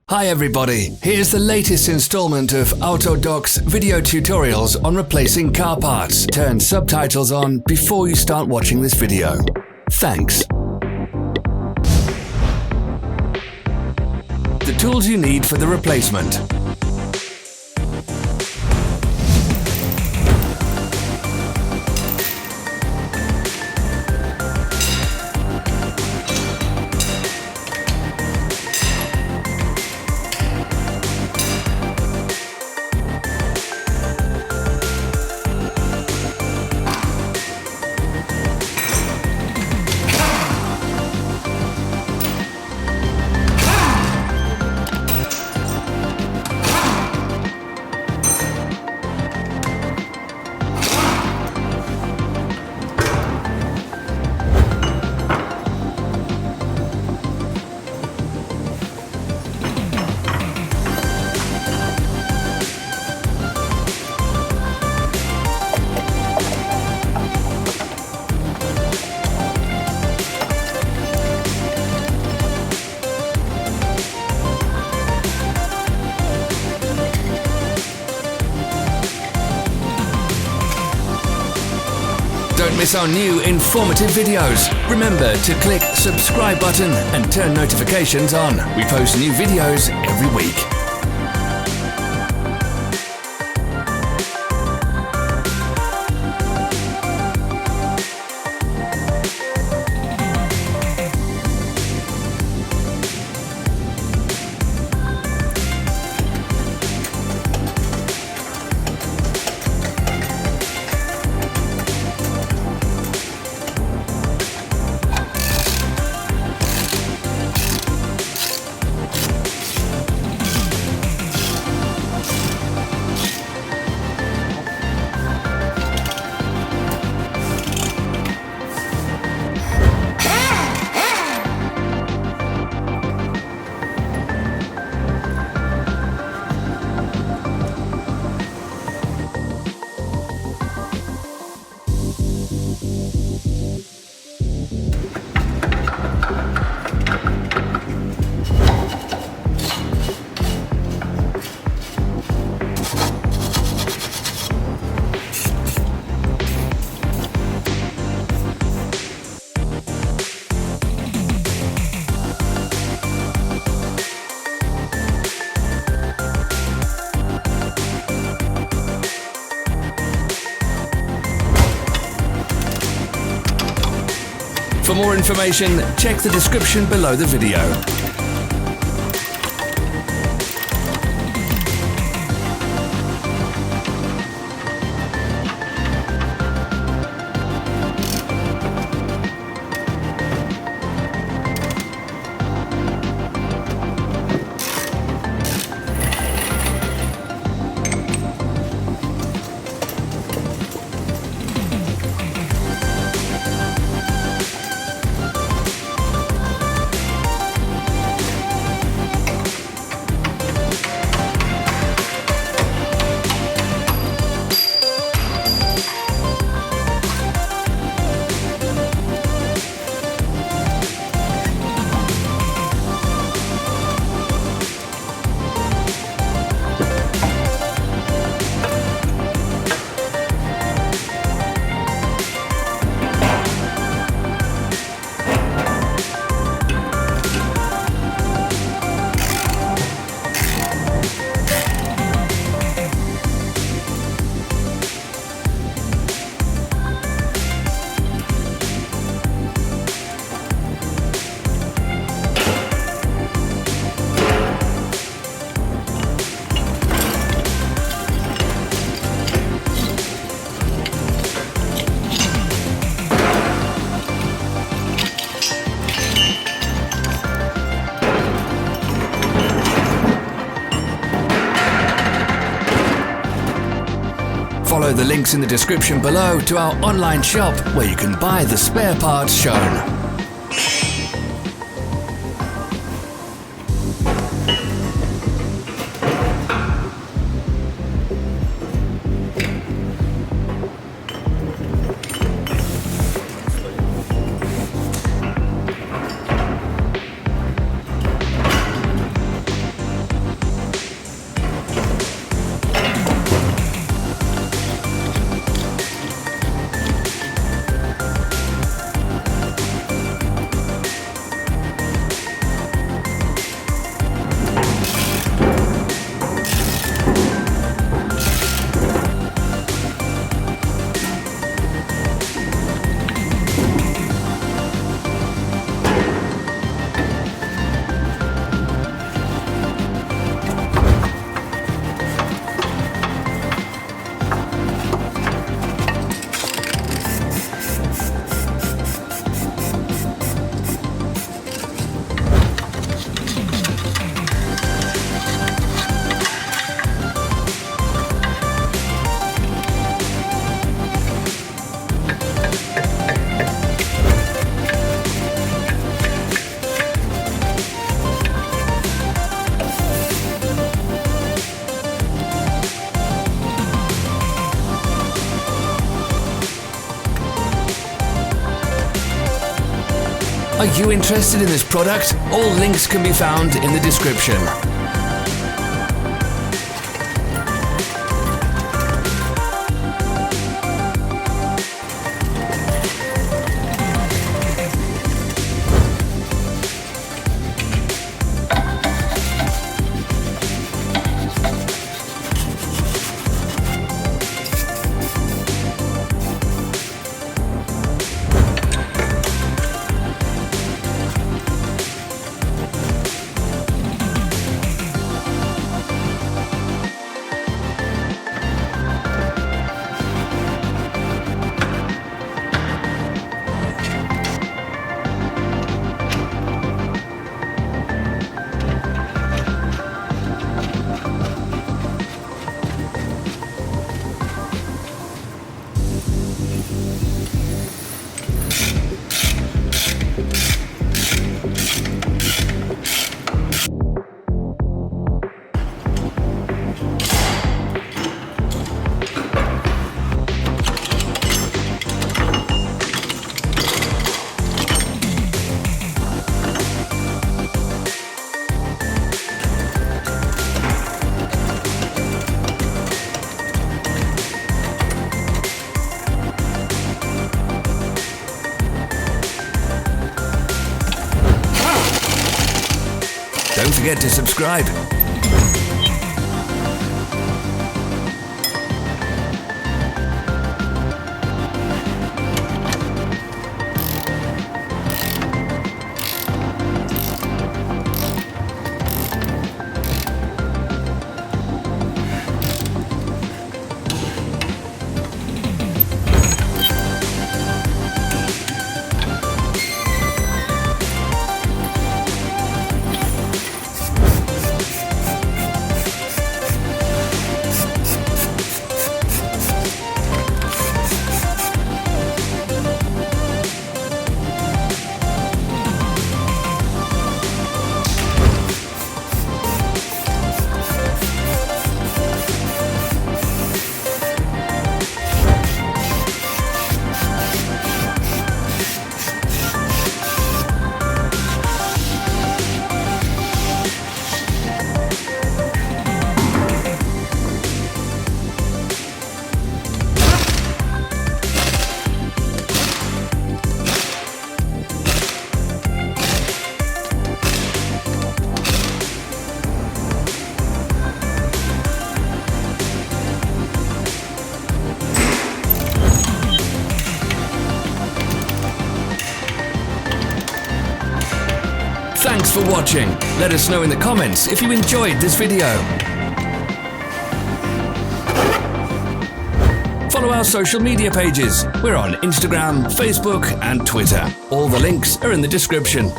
Hi everybody, here's the latest installment of Autodoc's video tutorials on replacing car parts. Turn subtitles on before you start watching this video. Thanks. The tools you need for the replacement. Don't miss our new informative videos. Remember to click subscribe button and turn notifications on. We post new videos every week. For more information, check the description below the video. Follow the links in the description below to our online shop where you can buy the spare parts shown. Are you interested in this product? All links can be found in the description. Don't forget to subscribe. Thanks for watching. Let us know in the comments if you enjoyed this video. Follow our social media pages. We're on Instagram, Facebook and Twitter. All the links are in the description.